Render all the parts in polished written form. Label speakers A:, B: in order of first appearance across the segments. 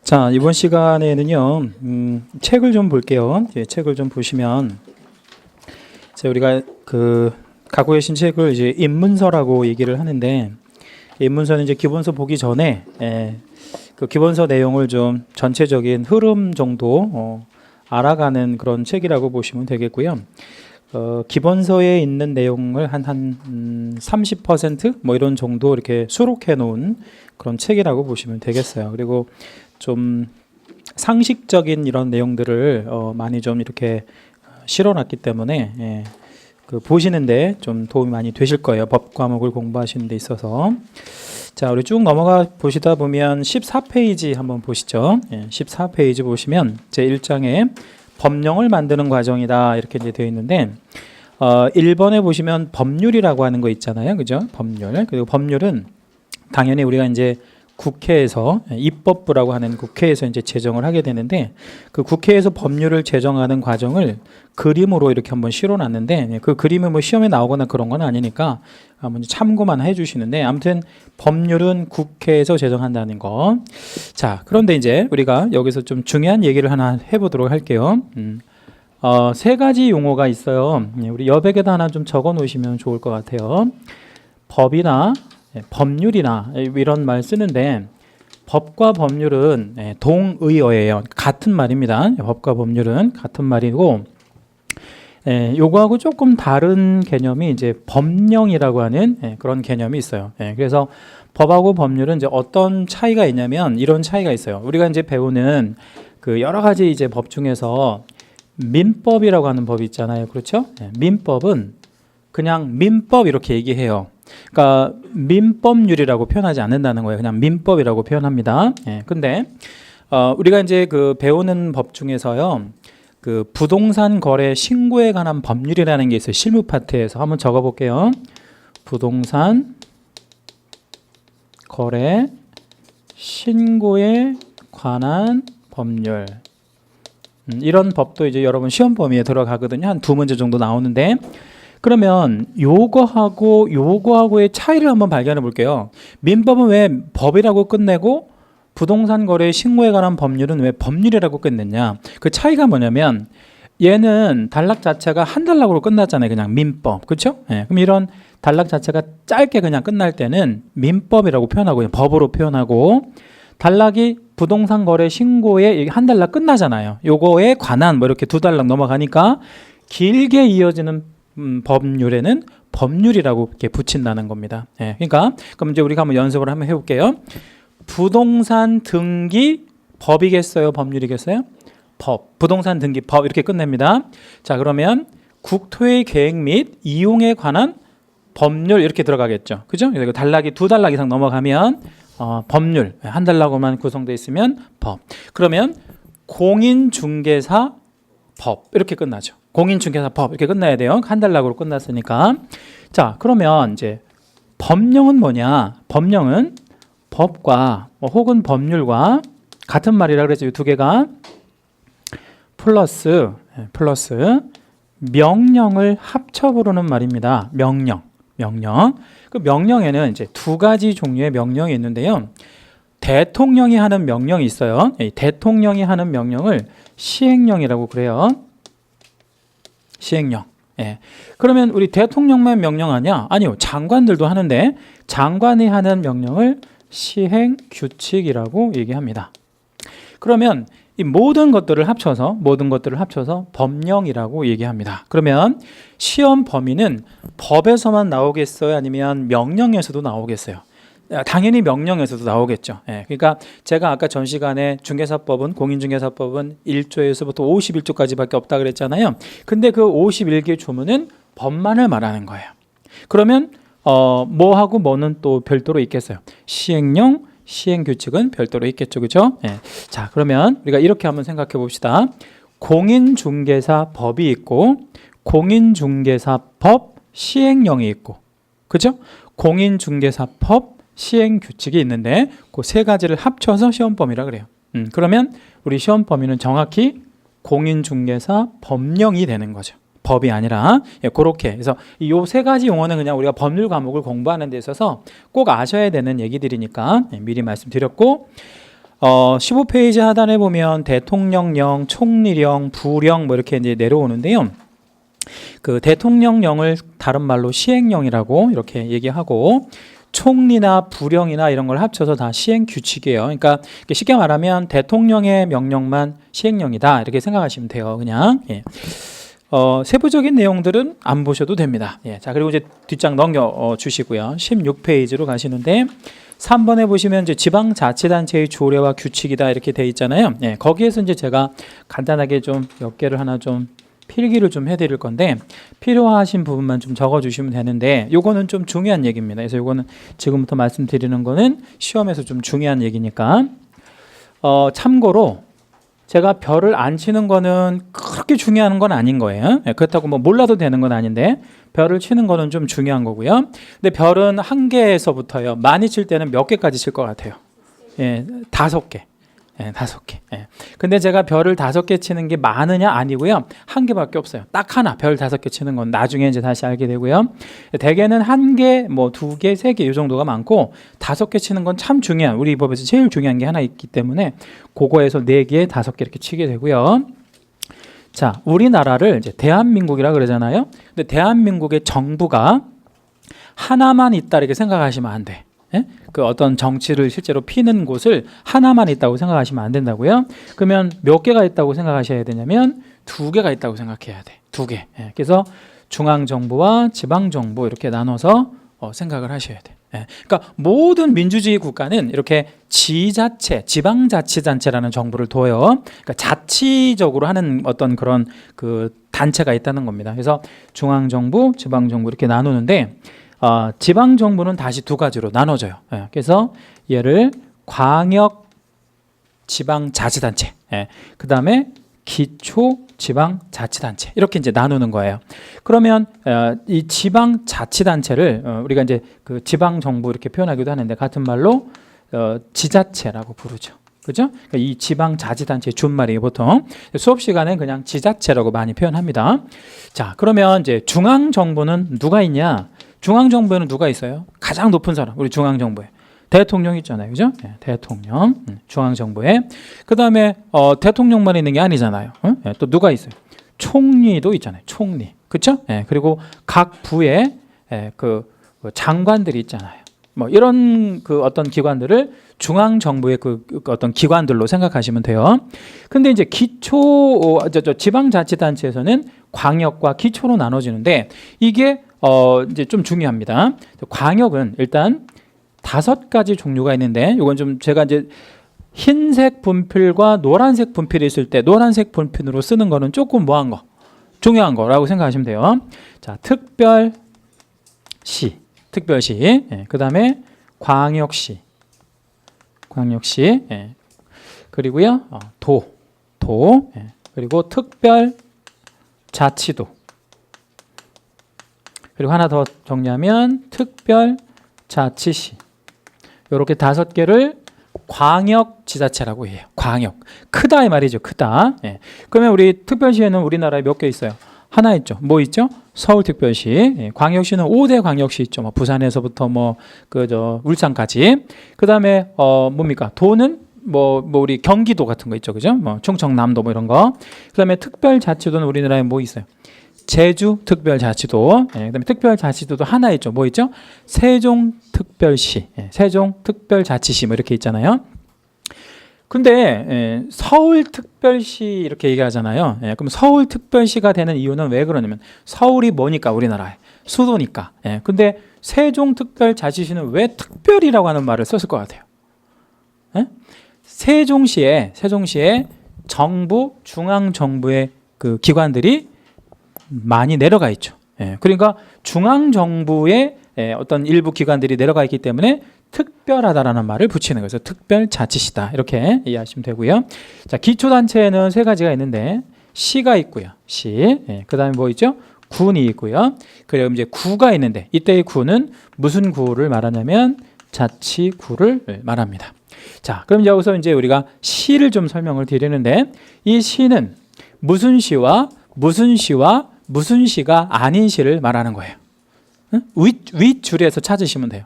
A: 자, 이번 시간에는요, 책을 좀 볼게요. 책을 좀 보시면, 우리가 갖고 계신 책을 이제 입문서라고 얘기를 하는데, 입문서는 이제 기본서 보기 전에, 그 기본서 내용을 좀 전체적인 흐름 정도, 알아가는 그런 책이라고 보시면 되겠고요. 기본서에 있는 내용을 한 30% 뭐 이런 정도 이렇게 수록해 놓은 그런 책이라고 보시면 되겠어요. 그리고 좀 상식적인 이런 내용들을 많이 좀 이렇게 실어놨기 때문에 보시는데 좀 도움이 많이 되실 거예요. 법 과목을 공부하시는 데 있어서. 자, 우리 쭉 넘어가 보시다 보면 14페이지 한번 보시죠. 14페이지 보시면 제1장에 법령을 만드는 과정이다 이렇게 이제 되어 있는데 1번에 보시면 법률이라고 하는 거 있잖아요. 그죠? 법률. 그리고 법률은 당연히 우리가 이제 국회에서 입법부라고 하는 국회에서 이제 제정을 하게 되는데 그 국회에서 법률을 제정하는 과정을 그림으로 이렇게 한번 실어놨는데 그 그림은 뭐 시험에 나오거나 그런 건 아니니까 한번 참고만 해주시는데 아무튼 법률은 국회에서 제정한다는 거. 자, 그런데 이제 우리가 여기서 좀 중요한 얘기를 하나 해보도록 할게요. 세 가지 용어가 있어요. 우리 여백에다 하나 좀 적어 놓으시면 좋을 것 같아요. 법이나 법률이나 이런 말 쓰는데 법과 법률은 동의어예요. 같은 말입니다. 법과 법률은 같은 말이고 요거하고 조금 다른 개념이 이제 법령이라고 하는 그런 개념이 있어요. 그래서 법하고 법률은 이제 어떤 차이가 있냐면 이런 차이가 있어요. 우리가 이제 배우는 그 여러 가지 이제 법 중에서 민법이라고 하는 법이 있잖아요. 그렇죠? 민법은 그냥 민법 이렇게 얘기해요. 그러니까 민법률이라고 표현하지 않는다는 거예요. 그냥 민법이라고 표현합니다. 근데 우리가 이제 그 배우는 법 중에서요. 그 부동산 거래 신고에 관한 법률이라는 게 있어요. 실무 파트에서 한번 적어 볼게요. 부동산 거래 신고에 관한 법률. 이런 법도 이제 여러분 시험 범위에 들어가거든요. 한 2문제 정도 나오는데 그러면 요거하고의 차이를 한번 발견해 볼게요. 민법은 왜 법이라고 끝내고 부동산 거래 신고에 관한 법률은 왜 법률이라고 끝냈냐? 그 차이가 뭐냐면 얘는 단락 자체가 한 단락으로 끝났잖아요. 그냥 민법. 그렇죠? 그럼 이런 단락 자체가 짧게 그냥 끝날 때는 민법이라고 표현하고 그냥 법으로 표현하고 단락이 부동산 거래 신고에 한 단락 끝나잖아요. 요거에 관한 뭐 이렇게 2단락 넘어가니까 길게 이어지는 법률에는 법률이라고 이렇게 붙인다는 겁니다. 그러니까 그럼 이제 우리가 한번 연습을 한번 해볼게요. 부동산 등기 법이겠어요? 법률이겠어요? 법. 부동산 등기 법 이렇게 끝냅니다. 자, 그러면 국토의 계획 및 이용에 관한 법률 이렇게 들어가겠죠. 그죠? 그래서 단락이 2단락 이상 넘어가면 법률 한 단락으로만 구성되어 있으면 법. 그러면 공인중개사 법 이렇게 끝나죠. 공인중개사법 이렇게 끝나야 돼요. 한 단락으로 끝났으니까. 자, 그러면 이제 법령은 뭐냐? 법령은 법과 혹은 법률과 같은 말이라 그랬죠. 이 두 개가 플러스 명령을 합쳐 부르는 말입니다. 명령. 그 명령에는 이제 2가지 종류의 명령이 있는데요. 대통령이 하는 명령이 있어요. 대통령이 하는 명령을 시행령이라고 그래요. 시행령. 그러면 우리 대통령만 명령하냐? 아니요. 장관들도 하는데 장관이 하는 명령을 시행규칙이라고 얘기합니다. 그러면 이 모든 것들을 합쳐서 법령이라고 얘기합니다. 그러면 시험 범위는 법에서만 나오겠어요? 아니면 명령에서도 나오겠어요? 당연히 명령에서도 나오겠죠. 그러니까 제가 아까 전 시간에 중개사법은 공인중개사법은 1조에서부터 51조까지밖에 없다 그랬잖아요. 근데 그 51개 조문은 법만을 말하는 거예요. 그러면 뭐하고 뭐는 또 별도로 있겠어요. 시행령, 시행규칙은 별도로 있겠죠. 그죠? 자, 그러면 우리가 이렇게 한번 생각해 봅시다. 공인중개사법이 있고 공인중개사법 시행령이 있고 그죠? 공인중개사법 시행규칙이 있는데 그 세 가지를 합쳐서 시험범위라 그래요. 그러면 우리 시험범위는 정확히 공인중개사 법령이 되는 거죠. 법이 아니라 그렇게 그래서 이 세 가지 용어는 그냥 우리가 법률 과목을 공부하는 데 있어서 꼭 아셔야 되는 얘기들이니까 미리 말씀드렸고 15페이지 하단에 보면 대통령령, 총리령, 부령 뭐 이렇게 이제 내려오는데요. 그 대통령령을 다른 말로 시행령이라고 이렇게 얘기하고, 총리나 부령이나 이런 걸 합쳐서 다 시행 규칙이에요. 그러니까 쉽게 말하면 대통령의 명령만 시행령이다 이렇게 생각하시면 돼요. 그냥 예. 세부적인 내용들은 안 보셔도 됩니다. 예. 자, 그리고 이제 뒷장 넘겨 주시고요. 16페이지로 가시는데 3번에 보시면 이제 지방자치단체의 조례와 규칙이다 이렇게 돼 있잖아요. 예. 거기에서 이제 제가 간단하게 좀 몇 개를 하나 좀 필기를 좀 해드릴 건데, 필요하신 부분만 좀 적어주시면 되는데, 요거는 좀 중요한 얘기입니다. 그래서 요거는 지금부터 말씀드리는 거는 시험에서 좀 중요한 얘기니까, 참고로 제가 별을 안 치는 거는 그렇게 중요한 건 아닌 거예요. 예, 그렇다고 뭐 몰라도 되는 건 아닌데 별을 치는 거는 좀 중요한 거고요. 근데 별은 한 개에서부터요, 많이 칠 때는 몇 개까지 칠 것 같아요? 예, 5개. 예, 5개. 예. 근데 제가 별을 5개 치는 게 많으냐? 아니고요. 한 개밖에 없어요. 딱 하나 별 5개 치는 건 나중에 이제 다시 알게 되고요. 대개는 1개, 뭐 2개, 3개 이 정도가 많고 5개 치는 건 참 중요한, 우리 법에서 제일 중요한 게 하나 있기 때문에 그거에서 4개, 5개 이렇게 치게 되고요. 자, 우리나라를 이제 대한민국이라 그러잖아요. 근데 대한민국의 정부가 하나만 있다 이렇게 생각하시면 안 돼. 예? 그 어떤 정치를 실제로 피는 곳을 하나만 있다고 생각하시면 안 된다고요. 그러면 몇 개가 있다고 생각하셔야 되냐면 2개가 있다고 생각해야 돼. 2개. 예. 그래서 중앙정부와 지방정부 이렇게 나눠서 생각을 하셔야 돼. 예. 그러니까 모든 민주주의 국가는 이렇게 지자체, 지방자치단체라는 정부를 둬요. 그러니까 자치적으로 하는 어떤 그런 그 단체가 있다는 겁니다. 그래서 중앙정부, 지방정부 이렇게 나누는데, 지방정부는 다시 2가지로 나눠져요. 예, 그래서 얘를 광역 지방자치단체, 예, 그 다음에 기초지방자치단체 이렇게 이제 나누는 거예요. 그러면 이 지방자치단체를 우리가 이제 그 지방정부 이렇게 표현하기도 하는데 같은 말로 지자체라고 부르죠. 그죠? 그러니까 이 지방자치단체의 준말이에요. 보통 수업 시간에 그냥 지자체라고 많이 표현합니다. 자, 그러면 이제 중앙정부는 누가 있냐? 중앙정부에는 누가 있어요? 가장 높은 사람, 우리 중앙정부에 대통령 있잖아요. 그죠? 네, 대통령, 중앙정부에. 그 다음에 대통령만 있는 게 아니잖아요. 네, 또 누가 있어요? 총리도 있잖아요. 총리. 그렇죠? 네, 그리고 각 부에 그 장관들이 있잖아요. 뭐 이런 그 어떤 기관들을 중앙정부의 그 어떤 기관들로 생각하시면 돼요. 근데 이제 지방자치단체에서는 광역과 기초로 나눠지는데, 이게 이제 좀 중요합니다. 광역은 일단 5가지 종류가 있는데, 이건 좀 제가 이제 흰색 분필과 노란색 분필이 있을 때 노란색 분필로 쓰는 거는 조금 뭐한 거, 중요한 거라고 생각하시면 돼요. 자, 특별시, 예, 그 다음에 광역시, 예, 그리고요 예, 그리고 특별자치도, 그리고 하나 더 정리하면 특별자치시. 이렇게 5개를 광역지자체라고 해요. 광역. 크다 이 말이죠. 크다. 예. 그러면 우리 특별시에는 우리나라에 몇 개 있어요? 하나 있죠. 뭐 있죠? 서울특별시. 예. 광역시는 5대 광역시 있죠. 뭐 부산에서부터 뭐 울산까지. 그다음에 뭡니까? 도는 뭐 우리 경기도 같은 거 있죠. 그죠? 뭐 충청남도 뭐 이런 거. 그다음에 특별자치도는 우리나라에 뭐 있어요? 제주특별자치도, 예, 그다음에 특별자치도도 하나 있죠. 뭐 있죠? 세종특별시, 예, 세종특별자치시 뭐 이렇게 있잖아요. 근데 서울특별시 이렇게 얘기하잖아요. 예, 그럼 서울특별시가 되는 이유는 왜 그러냐면 서울이 뭐니까, 우리나라의 수도니까. 예, 근데 세종특별자치시는 왜 특별이라고 하는 말을 썼을 것 같아요? 예? 세종시에 정부, 중앙정부의 그 기관들이 많이 내려가 있죠. 예, 그러니까 중앙정부의 어떤 일부 기관들이 내려가 있기 때문에 특별하다라는 말을 붙이는 거죠. 특별자치시다 이렇게 이해하시면 되고요. 자, 기초단체에는 3가지가 있는데 시가 있고요. 시, 예, 그 다음에 뭐 있죠? 군이 있고요. 그리고 이제 구가 있는데, 이때의 구는 무슨 구를 말하냐면 자치구를 말합니다. 자, 그럼 여기서 이제 우리가 시를 좀 설명을 드리는데, 이 시는 무슨 시와 무슨 시가 아닌 시를 말하는 거예요. 응? 윗줄에서 찾으시면 돼요.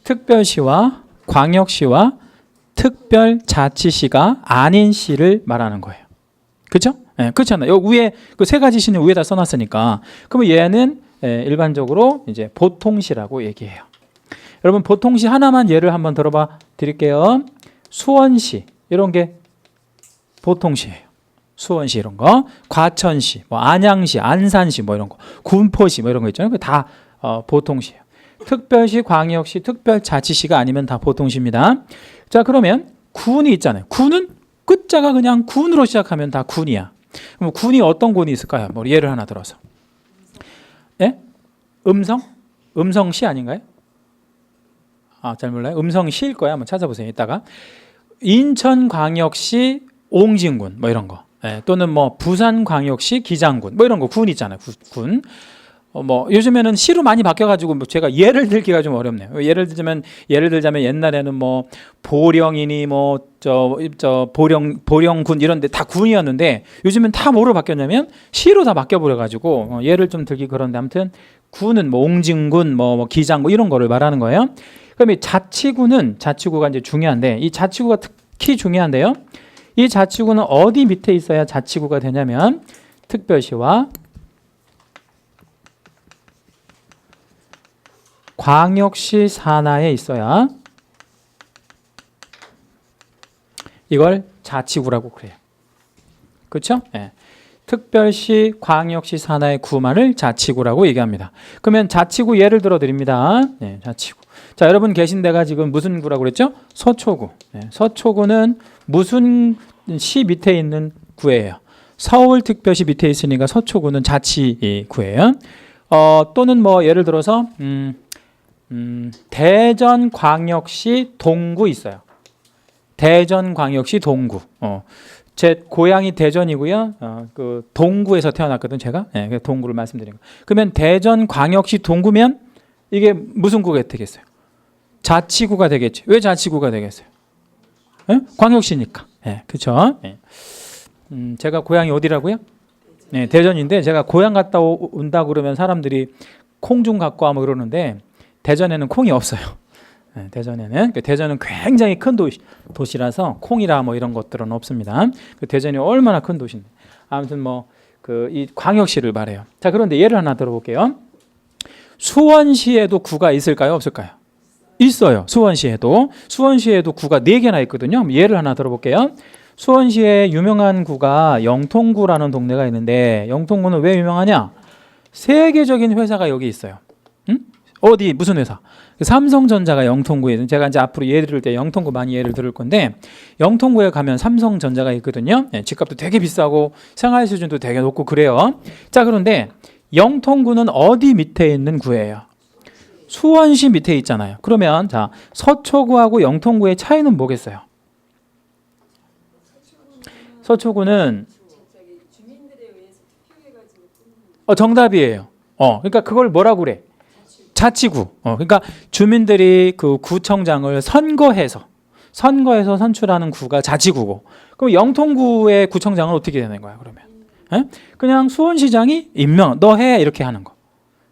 A: 특별시와 광역시와 특별자치시가 아닌 시를 말하는 거예요. 그렇죠? 예, 그렇잖아요. 여기 위에 그 세 가지 시는 위에다 써놨으니까. 그러면 얘는 일반적으로 이제 보통시라고 얘기해요. 여러분 보통시 하나만 예를 한번 들어봐 드릴게요. 수원시 이런 게 보통시예요. 수원시 이런 거, 과천시, 뭐 안양시, 안산시 뭐 이런 거, 군포시 뭐 이런 거 있잖아요. 그게 다 보통시예요. 특별시, 광역시, 특별자치시가 아니면 다 보통시입니다. 자, 그러면 군이 있잖아요. 군은 끝자가 그냥 군으로 시작하면 다 군이야. 그럼 군이 어떤 군이 있을까요? 뭐 예를 하나 들어서. 예? 음성? 음성시 아닌가요? 잘 몰라요. 음성시일 거야. 한번 찾아보세요. 이따가. 인천광역시 옹진군 뭐 이런 거. 예, 또는 뭐 부산광역시 기장군 뭐 이런 거 군 있잖아요. 군. 뭐 요즘에는 시로 많이 바뀌어가지고 뭐 제가 예를 들기가 좀 어렵네요. 예를 들자면 옛날에는 뭐 보령이니 뭐 저 보령군 이런데 다 군이었는데 요즘엔 다 뭐로 바뀌었냐면 시로 다 바뀌어버려가지고 예를 좀 들기 그런데 아무튼 군은 뭐 옹진군 뭐 기장 뭐 이런 거를 말하는 거예요. 그럼 이 자치구가 이제 중요한데 이 자치구가 특히 중요한데요. 이 자치구는 어디 밑에 있어야 자치구가 되냐면 특별시와 광역시 산하에 있어야 이걸 자치구라고 그래요. 그렇죠? 네. 특별시, 광역시 산하의 구만을 자치구라고 얘기합니다. 그러면 자치구 예를 들어 드립니다. 네, 자치구. 자, 여러분 계신 데가 지금 무슨 구라고 그랬죠? 서초구. 네, 서초구는 무슨 시 밑에 있는 구예요? 서울특별시 밑에 있으니까 서초구는 자치구예요. 또는 뭐 예를 들어서 대전광역시 동구 있어요. 대전광역시 동구. 제 고향이 대전이고요. 그 동구에서 태어났거든 제가. 네, 동구를 말씀드린 거. 그러면 대전광역시 동구면 이게 무슨 구가 되겠어요? 자치구가 되겠죠. 왜 자치구가 되겠어요? 네? 광역시니까. 네, 그렇죠. 네. 제가 고향이 어디라고요? 네, 대전인데 제가 고향 갔다 온다 그러면 사람들이 콩 좀 갖고 와 뭐 그러는데 대전에는 콩이 없어요. 네, 대전은 굉장히 큰 도시라서 콩이라 뭐 이런 것들은 없습니다. 대전이 얼마나 큰 도시인데 아무튼 뭐 이 광역시를 말해요. 자, 그런데 예를 하나 들어볼게요. 수원시에도 구가 있을까요? 없을까요? 있어요. 수원시에도 구가 4개나 있거든요. 예를 하나 들어볼게요. 수원시에 유명한 구가 영통구라는 동네가 있는데 영통구는 왜 유명하냐? 세계적인 회사가 여기 있어요. 응? 어디 무슨 회사? 삼성전자가 영통구에 있는, 제가 이제 앞으로 예를 들을 때 영통구 많이 예를 들을 건데 영통구에 가면 삼성전자가 있거든요. 네, 집값도 되게 비싸고 생활 수준도 되게 높고 그래요. 자, 그런데 영통구는 어디 밑에 있는 구예요? 수원시 밑에 있잖아요. 그러면 자, 서초구하고 영통구의 차이는 뭐겠어요? 서초구는 정답이에요. 그러니까 그걸 뭐라고 그래? 자치구. 그러니까 주민들이 그 구청장을 선거해서 선출하는 구가 자치구고. 그럼 영통구의 구청장은 어떻게 되는 거야, 그러면? 그냥 수원시장이 임명, 너 해 이렇게 하는 거.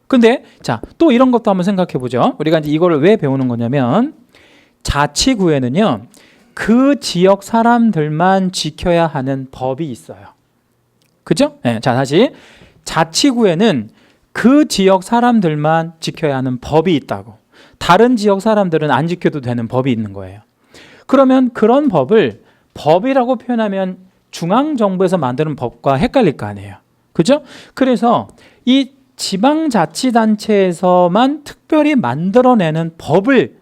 A: 근데 자, 또 이런 것도 한번 생각해 보죠. 우리가 이제 이거를 왜 배우는 거냐면 자치구에는요. 그 지역 사람들만 지켜야 하는 법이 있어요. 그죠? 네, 자, 다시 자치구에는 그 지역 사람들만 지켜야 하는 법이 있다고. 다른 지역 사람들은 안 지켜도 되는 법이 있는 거예요. 그러면 그런 법을 법이라고 표현하면 중앙정부에서 만드는 법과 헷갈릴 거 아니에요. 그죠? 그래서 이 지방자치단체에서만 특별히 만들어내는 법을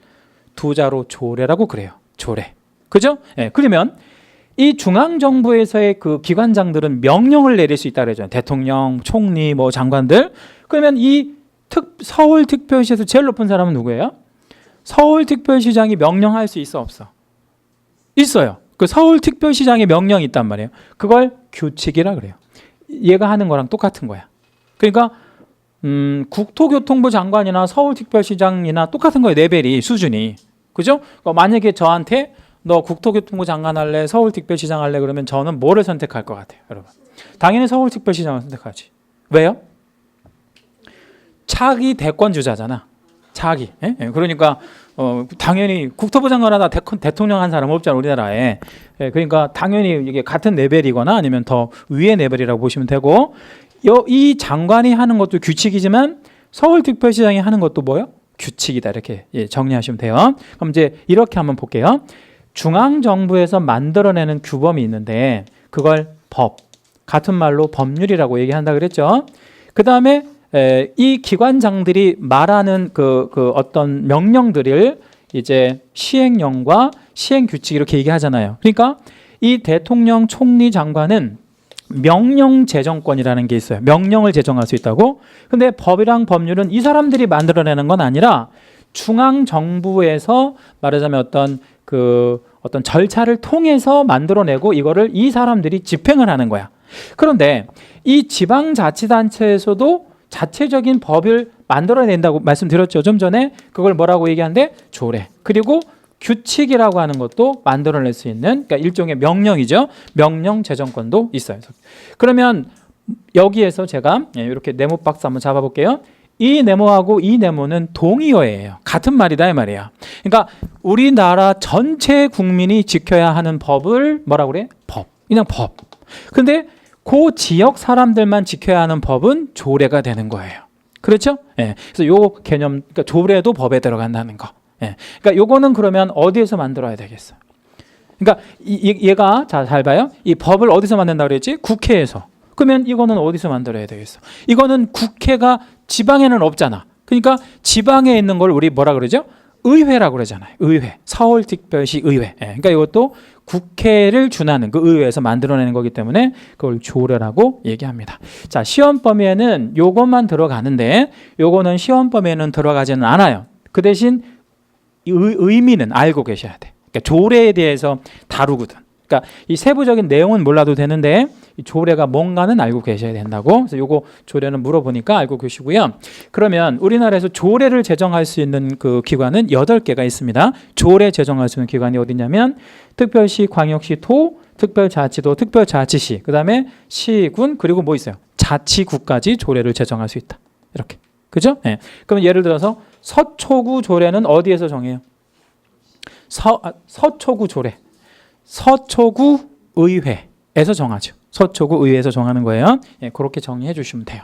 A: 두자로 조례라고 그래요. 조례. 그죠? 예, 그러면 이 중앙정부에서의 그 기관장들은 명령을 내릴 수 있다 그러죠. 대통령, 총리, 뭐 장관들. 그러면 이 서울특별시에서 제일 높은 사람은 누구예요? 서울특별시장이 명령할 수 있어, 없어? 있어요. 그 서울특별시장의 명령이 있단 말이에요. 그걸 규칙이라 그래요. 얘가 하는 거랑 똑같은 거야. 그러니까 국토교통부 장관이나 서울특별시장이나 똑같은 거예요. 레벨이, 수준이. 그죠? 그러니까 만약에 저한테 너 국토교통부 장관 할래, 서울특별시장 할래 그러면 저는 뭐를 선택할 것 같아요, 여러분? 당연히 서울특별시장을 선택하지. 왜요? 차기 대권 주자잖아. 자기. 예? 예, 그러니까 당연히 국토부 장관하다 대통령 한 사람 없잖아 우리나라에. 예, 그러니까 당연히 이게 같은 레벨이거나 아니면 더 위의 레벨이라고 보시면 되고, 이 장관이 하는 것도 규칙이지만 서울특별시장이 하는 것도 뭐요? 규칙이다. 이렇게 정리하시면 돼요. 그럼 이제 이렇게 한번 볼게요. 중앙정부에서 만들어내는 규범이 있는데 그걸 법, 같은 말로 법률이라고 얘기한다 그랬죠. 그 다음에 이 기관장들이 말하는 그 어떤 명령들을 이제 시행령과 시행규칙 이렇게 얘기하잖아요. 그러니까 이 대통령, 총리, 장관은 명령 제정권이라는 게 있어요. 명령을 제정할 수 있다고. 근데 법이랑 법률은 이 사람들이 만들어내는 건 아니라 중앙정부에서 말하자면 어떤 절차를 통해서 만들어내고 이거를 이 사람들이 집행을 하는 거야. 그런데 이 지방자치단체에서도 자체적인 법을 만들어낸다고 말씀드렸죠. 좀 전에 그걸 뭐라고 얘기하는데 조례. 그리고 규칙이라고 하는 것도 만들어낼 수 있는, 그러니까 일종의 명령이죠. 명령 제정권도 있어요. 그러면 여기에서 제가 이렇게 네모 박스 한번 잡아볼게요. 이 네모하고 이 네모는 동의어예요. 같은 말이다 이 말이야. 그러니까 우리나라 전체 국민이 지켜야 하는 법을 뭐라고 그래? 법. 그냥 법. 근데 그 지역 사람들만 지켜야 하는 법은 조례가 되는 거예요. 그렇죠? 예. 그래서 요 개념, 그러니까 조례도 법에 들어간다는 거. 예. 그러니까 요거는 그러면 어디에서 만들어야 되겠어요? 그러니까 얘가 잘 봐요. 이 법을 어디서 만든다고 그랬지? 국회에서. 그러면 이거는 어디서 만들어야 되겠어? 이거는 국회가 지방에는 없잖아. 그러니까 지방에 있는 걸 우리 뭐라 그러죠? 의회라고 그러잖아요. 의회. 서울특별시 의회. 예. 그러니까 이것도 국회를 준하는 그 의회에서 만들어내는 거기 때문에 그걸 조례라고 얘기합니다. 자, 시험 범위에는 요것만 들어가는데 요거는 시험 범위에는 들어가지는 않아요. 그 대신 의미는 알고 계셔야 돼. 그러니까 조례에 대해서 다루거든. 그러니까 이 세부적인 내용은 몰라도 되는데 이 조례가 뭔가는 알고 계셔야 된다고. 그래서 요거 조례는 물어보니까 알고 계시고요. 그러면 우리나라에서 조례를 제정할 수 있는 그 기관은 8개가 있습니다. 조례 제정할 수 있는 기관이 어디냐면 특별시, 광역시, 도, 특별자치도, 특별자치시, 그 다음에 시군, 그리고 뭐 있어요? 자치구까지 조례를 제정할 수 있다. 이렇게. 그죠? 네. 그럼 예를 들어서 서초구 조례는 어디에서 정해요? 서초구 조례. 서초구 의회에서 정하죠. 서초구 의회에서 정하는 거예요. 예, 그렇게 정리해 주시면 돼요.